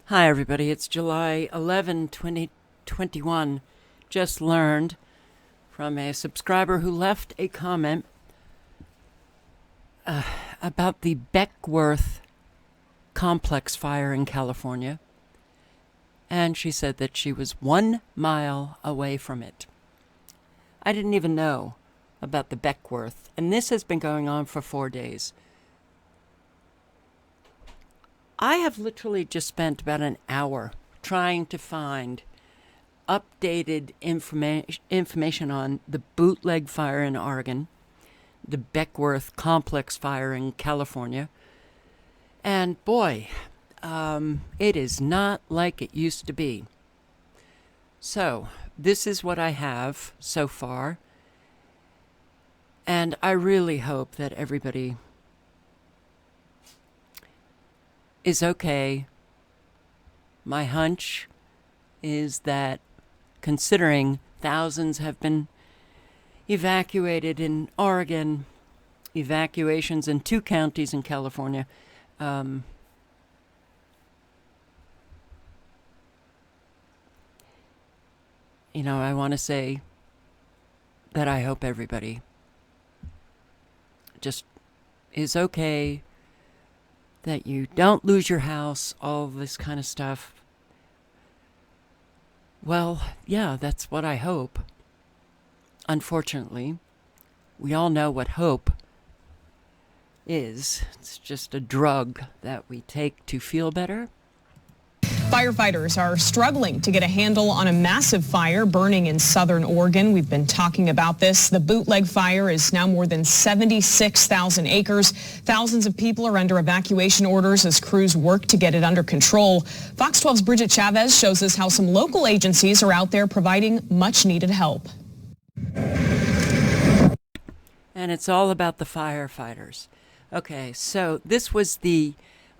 Hi, everybody. It's July 11, 2021. Just learned from a subscriber who left a comment about the Beckwourth complex fire in California. And she said that she was 1 mile away from it. I didn't even know about the Beckwourth. And this has been going on for 4 days. I have literally just spent about an hour trying to find updated information on the Bootleg Fire in Oregon, the Beckwourth complex fire in California, and boy, it is not like it used to be. So, this is what I have so far, and I really hope that everybody is okay. My hunch is that considering thousands have been evacuated in Oregon, evacuations in 2 counties in California, I want to say that I hope everybody just is okay, that you don't lose your house, all this kind of stuff. Well, yeah, that's what I hope. Unfortunately, we all know what hope is. It's just a drug that we take to feel better. Firefighters are struggling to get a handle on a massive fire burning in southern Oregon. We've been talking about this. The Bootleg Fire is now more than 76,000 acres. Thousands of people are under evacuation orders as crews work to get it under control. Fox 12's Bridget Chavez shows us how some local agencies are out there providing much-needed help. And it's all about the firefighters. Okay, so this was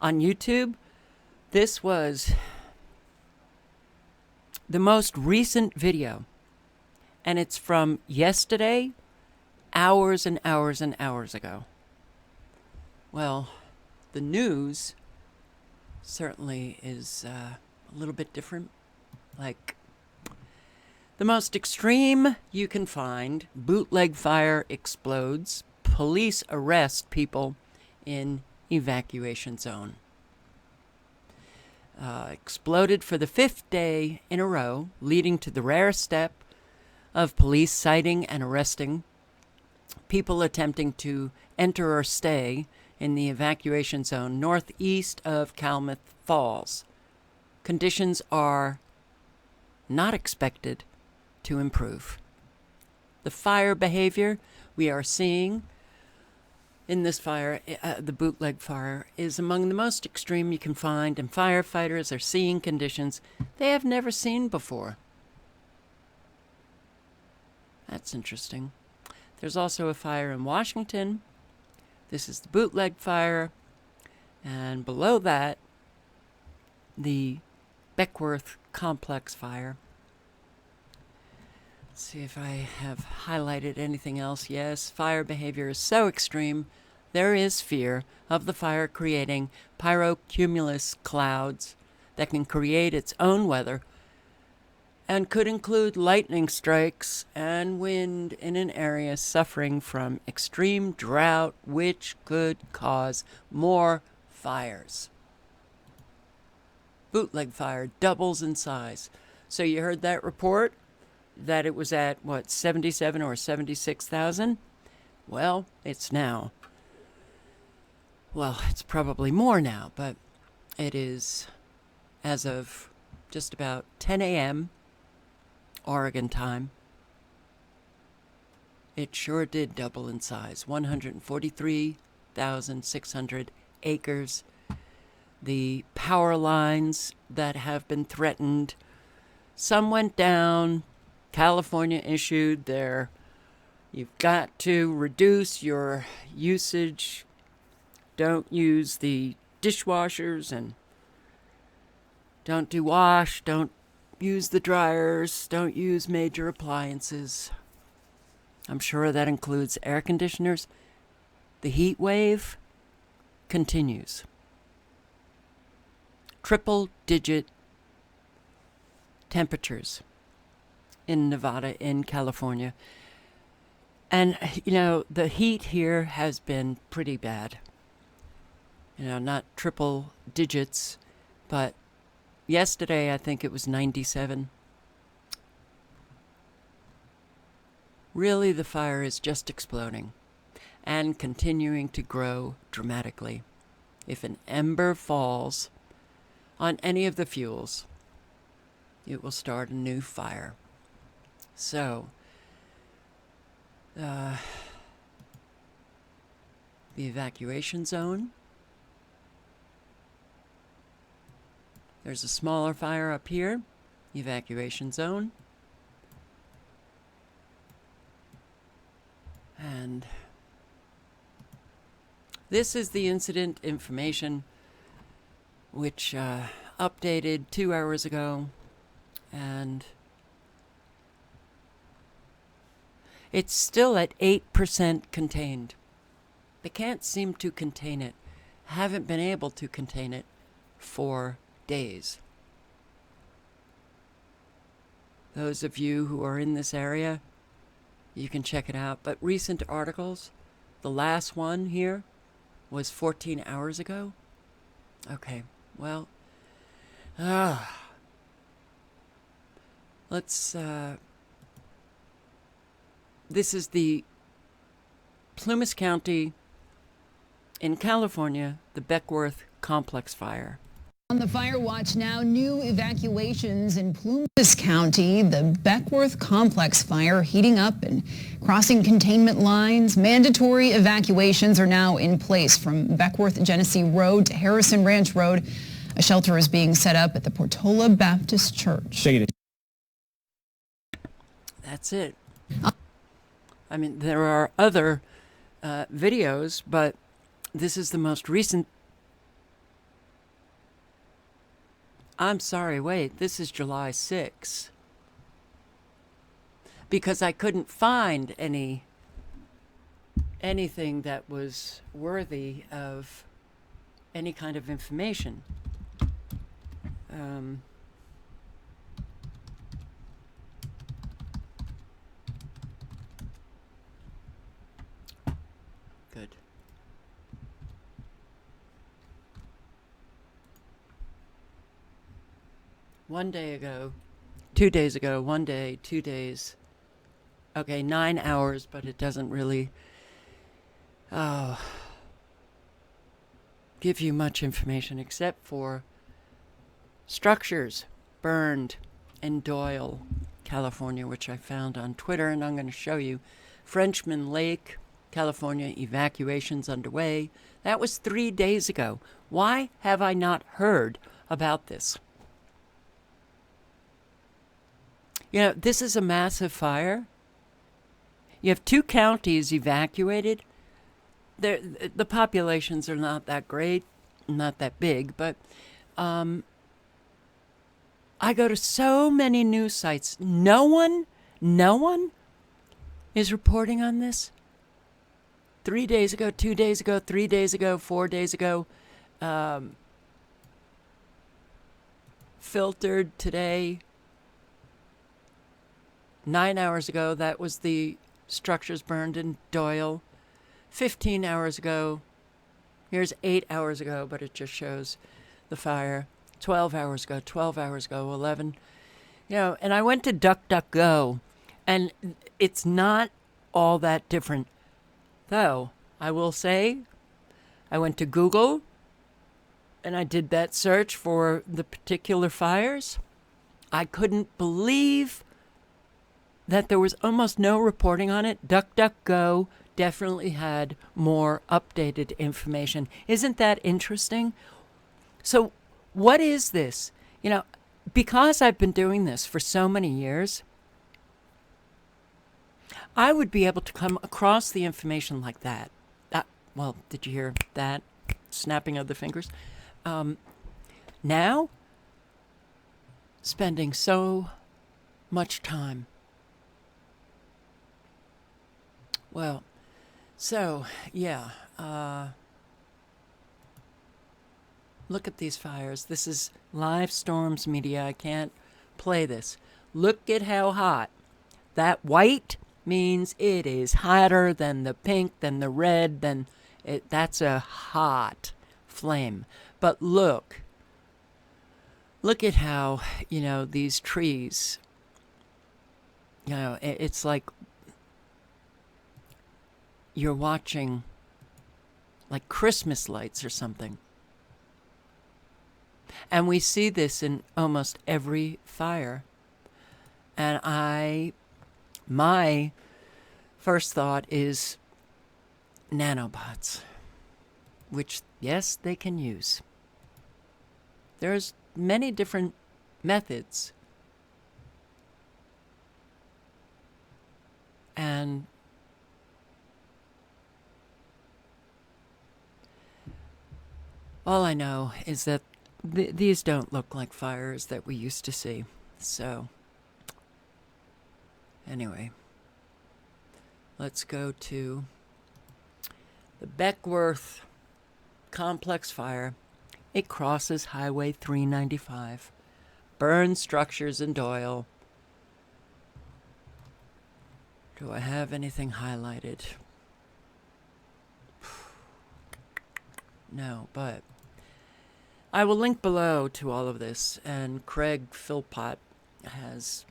on YouTube, this was the most recent video, and it's from yesterday, hours and hours and hours ago. Well, the news certainly is a little bit different. Like, the most extreme you can find: Bootleg Fire explodes, police arrest people in evacuation zone. Exploded for the 5th day in a row, leading to the rare step of police citing and arresting people attempting to enter or stay in the evacuation zone northeast of Klamath Falls. Conditions are not expected to improve. The fire behavior we are seeing in this fire, the Bootleg Fire, is among the most extreme you can find, and firefighters are seeing conditions they have never seen before. That's interesting. There's also a fire in Washington. This is the Bootleg Fire. And below that, the Beckwourth complex fire. Let's see if I have highlighted anything else. Yes, fire behavior is so extreme, there is fear of the fire creating pyrocumulus clouds that can create its own weather and could include lightning strikes and wind in an area suffering from extreme drought, which could cause more fires. Bootleg Fire doubles in size. So you heard that report? That it was at, 77 or 76,000? Well, it's now. Well, it's probably more now, but it is, as of just about 10 a.m. Oregon time, it sure did double in size. 143,600 acres. The power lines that have been threatened, some went down. California issued you've got to reduce your usage, don't use the dishwashers, and don't do wash, don't use the dryers, don't use major appliances. I'm sure that includes air conditioners. The heat wave continues. triple-digit temperatures in Nevada, in California. And, the heat here has been pretty bad. Not triple digits, but yesterday I think it was 97. Really, the fire is just exploding and continuing to grow dramatically. If an ember falls on any of the fuels, it will start a new fire. So, the evacuation zone. There's a smaller fire up here, evacuation zone. And this is the incident information, which updated 2 hours ago. And it's still at 8% contained. They can't seem to contain it. Haven't been able to contain it for days. Those of you who are in this area, you can check it out. But recent articles, the last one here was 14 hours ago. Okay, well, let's, this is the Plumas County in California, the Beckwourth complex fire. On the fire watch now, new evacuations in Plumas County. The Beckwourth complex fire heating up and crossing containment lines. Mandatory evacuations are now in place from Beckwourth Genesee Road to Harrison Ranch Road. A shelter is being set up at the Portola Baptist Church. That's it. I mean, there are other videos, but this is the most recent. I'm sorry, wait, this is July 6th. Because I couldn't find anything that was worthy of any kind of information. Good. One day ago, 2 days ago, 1 day, 2 days. Okay, 9 hours, but it doesn't really give you much information except for structures burned in Doyle, California, which I found on Twitter, and I'm going to show you. Frenchman Lake, California, evacuations underway. That was 3 days ago. Why have I not heard about this? This is a massive fire. You have 2 counties evacuated. The populations are not that great, not that big, but I go to so many news sites. No one is reporting on this. 3 days ago, 2 days ago, 3 days ago, 4 days ago. Filtered today. 9 hours ago, that was the structures burned in Doyle. 15 hours ago, here's 8 hours ago, but it just shows the fire. 12 hours ago, 11. And I went to DuckDuckGo, and it's not all that different. Though, I will say, I went to Google, and I did that search for the particular fires. I couldn't believe that there was almost no reporting on it. DuckDuckGo definitely had more updated information. Isn't that interesting? So what is this? Because I've been doing this for so many years, I would be able to come across the information like that. Well, did you hear that? Snapping of the fingers. Now, spending so much time. Well, so, yeah. Look at these fires. This is live storms media. I can't play this. Look at how hot. That white means it is hotter than the pink, than the red, than it. That's a hot flame. But look at how, these trees, it's like you're watching like Christmas lights or something. And we see this in almost every fire. And my first thought is nanobots, which, yes, they can use. There's many different methods. And all I know is that these don't look like fires that we used to see. So, anyway, let's go to the Beckwourth complex fire. It crosses Highway 395, burns structures in Doyle. Do I have anything highlighted? No, but I will link below to all of this, and Craig Philpott has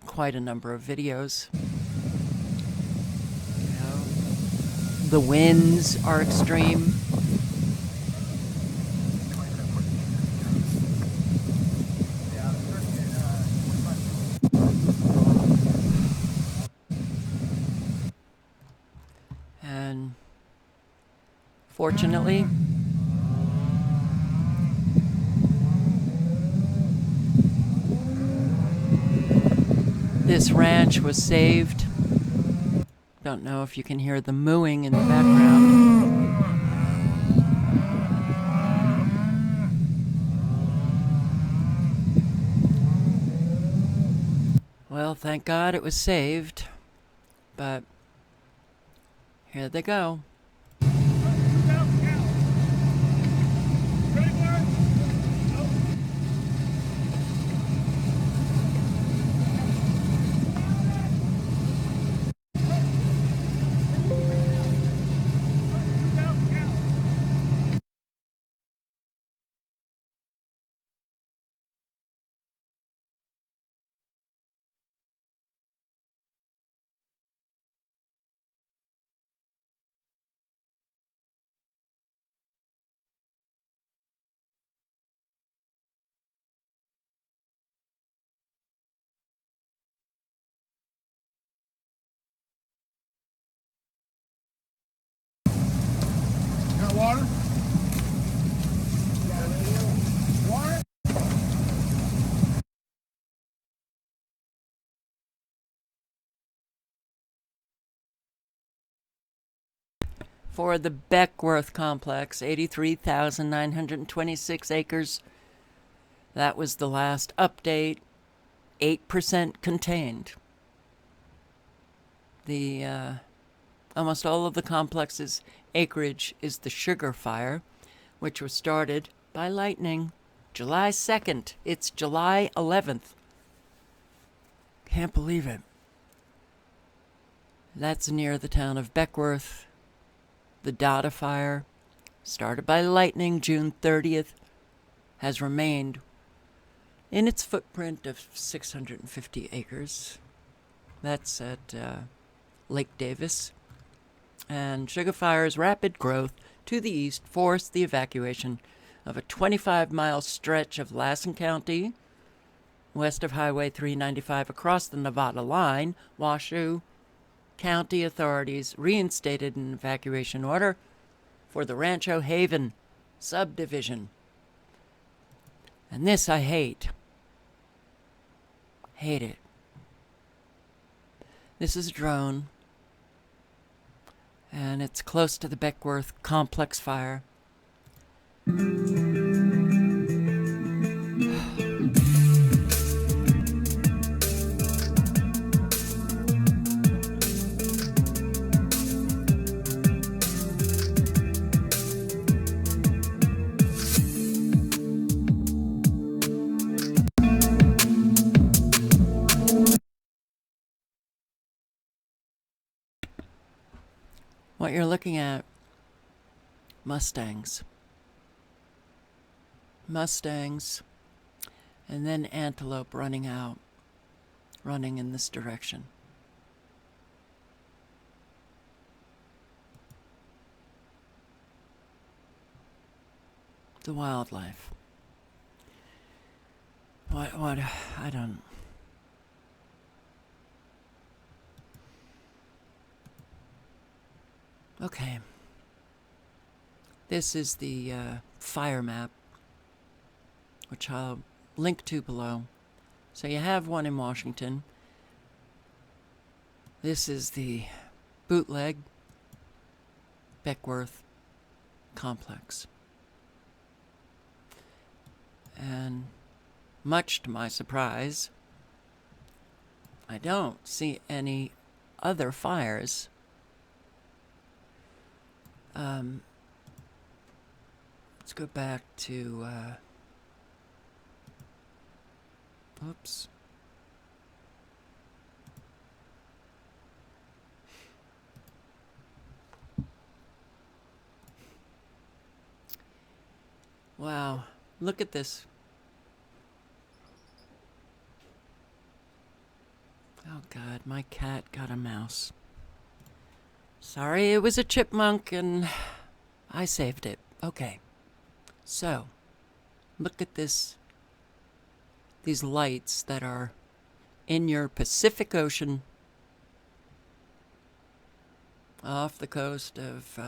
quite a number of videos. The winds are extreme. And fortunately, this ranch was saved. Don't know if you can hear the mooing in the background. Well, thank God it was saved. But here they go. Water? Water? For the Beckwourth complex, 83,926 acres. That was the last update. 8% contained. The almost all of the complex's acreage is the Sugar Fire, which was started by lightning July 2nd. It's July 11th. Can't believe it. That's near the town of Beckwourth. The Dada Fire, started by lightning June 30th, has remained in its footprint of 650 acres. That's at Lake Davis. And Sugar Fire's rapid growth to the east forced the evacuation of a 25-mile stretch of Lassen County, west of Highway 395 across the Nevada line. Washoe County authorities reinstated an evacuation order for the Rancho Haven subdivision. And this I hate. Hate it. This is a drone, and it's close to the Beckwourth complex fire. What you're looking at, Mustangs. Mustangs, and then antelope running in this direction. The wildlife. What, I don't... Okay. This is the fire map, which I'll link to below. So you have one in Washington. This is the Bootleg Beckwourth complex. And much to my surprise, I don't see any other fires. Let's go back to, oops. Wow, look at this. Oh God, my cat got a mouse. Sorry, it was a chipmunk and I saved it. Okay. So, look at this. These lights that are in your Pacific Ocean off the coast of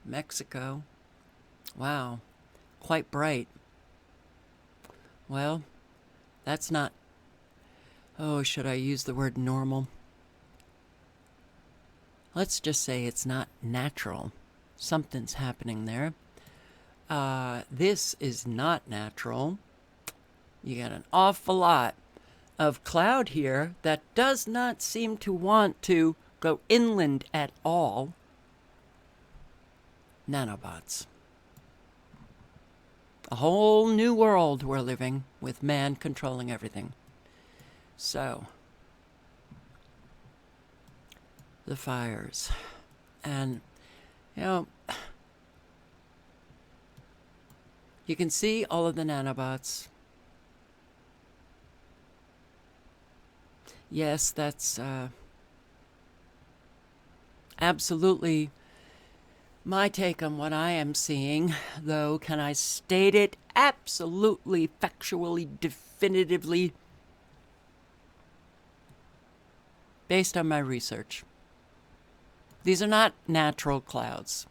Mexico. Wow, quite bright. Well, that's not, oh, should I use the word normal? Let's just say it's not natural. Something's happening there. This is not natural. You got an awful lot of cloud here that does not seem to want to go inland at all. Nanobots. A whole new world we're living with man controlling everything. So, the fires. And, you know, you can see all of the nanobots. Yes, that's absolutely my take on what I am seeing, though. Can I state it absolutely, factually, definitively, based on my research? These are not natural clouds.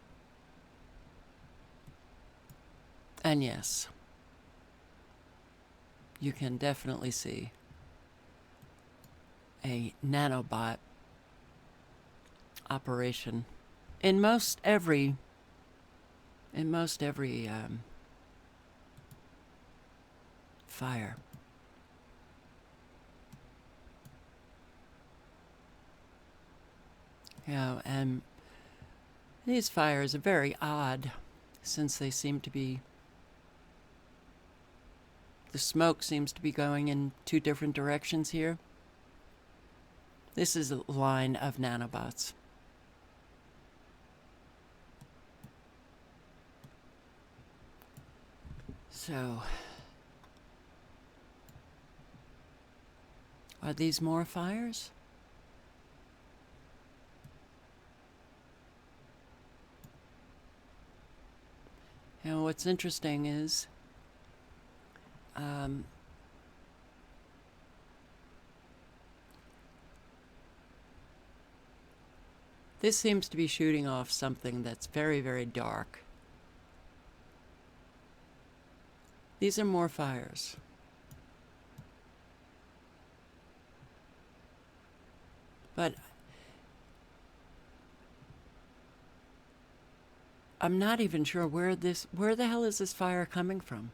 And yes, you can definitely see a nanobot operation in most every fire. Yeah, and these fires are very odd, since they seem to be, the smoke seems to be going in two different directions here. This is a line of nanobots. So, are these more fires? You know, what's interesting is this seems to be shooting off something that's very, very dark. These are more fires. But I'm not even sure where the hell is this fire coming from?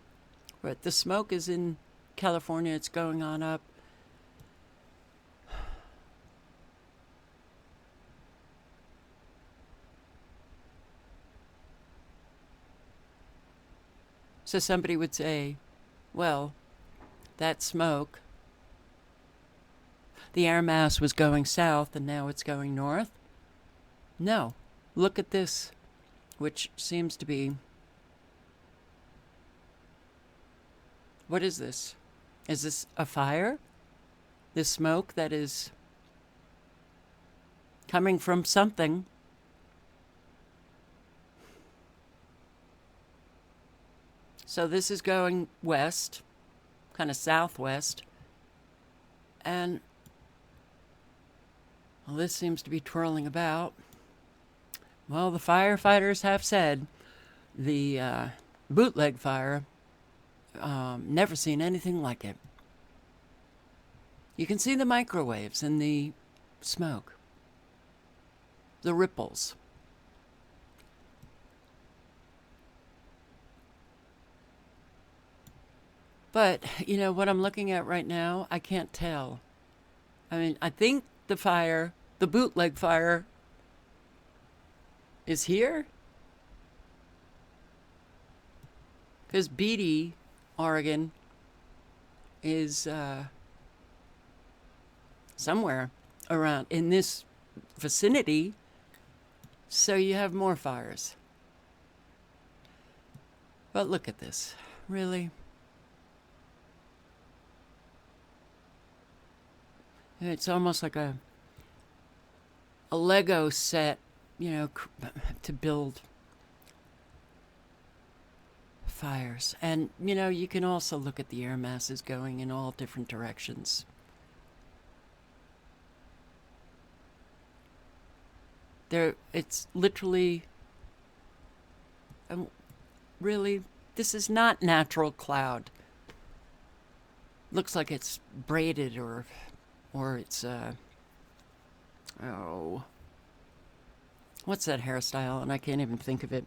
Where the smoke is in California, it's going on up. So somebody would say, well, that smoke, the air mass was going south and now it's going north. No, look at this, which seems to be... What is this? Is this a fire? This smoke that is coming from something. So this is going west, kind of southwest. And, well, this seems to be twirling about. Well, the firefighters have said the bootleg fire, never seen anything like it. You can see the microwaves in the smoke, the ripples. But, you know, what I'm looking at right now, I can't tell. I mean, I think the fire, the bootleg fire, is here. Because Beatty, Oregon, is somewhere around in this vicinity. So you have more fires. But look at this. Really? It's almost like a Lego set, you know, to build fires. And, you know, you can also look at the air masses going in all different directions. It's literally, really, this is not natural cloud. Looks like it's braided or it's, what's that hairstyle? And I can't even think of it.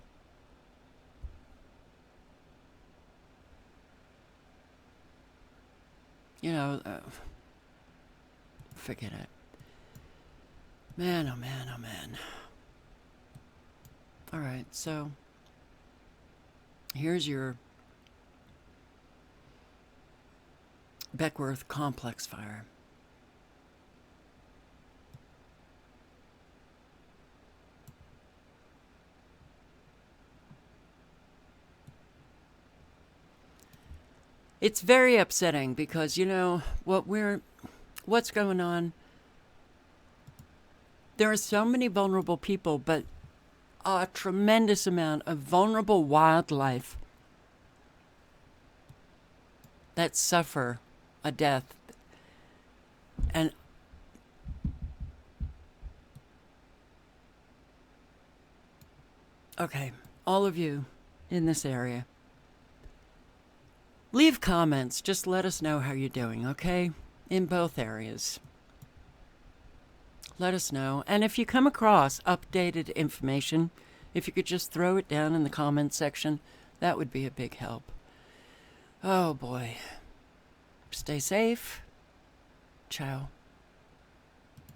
You know, forget it. Man, oh man, oh man. All right, so here's your Beckwourth complex fire. It's very upsetting because, you know, what's going on? There are so many vulnerable people, but a tremendous amount of vulnerable wildlife that suffer a death. And okay, all of you in this area, leave comments. Just let us know how you're doing, okay? In both areas. Let us know. And if you come across updated information, if you could just throw it down in the comments section, that would be a big help. Oh boy. Stay safe. Ciao.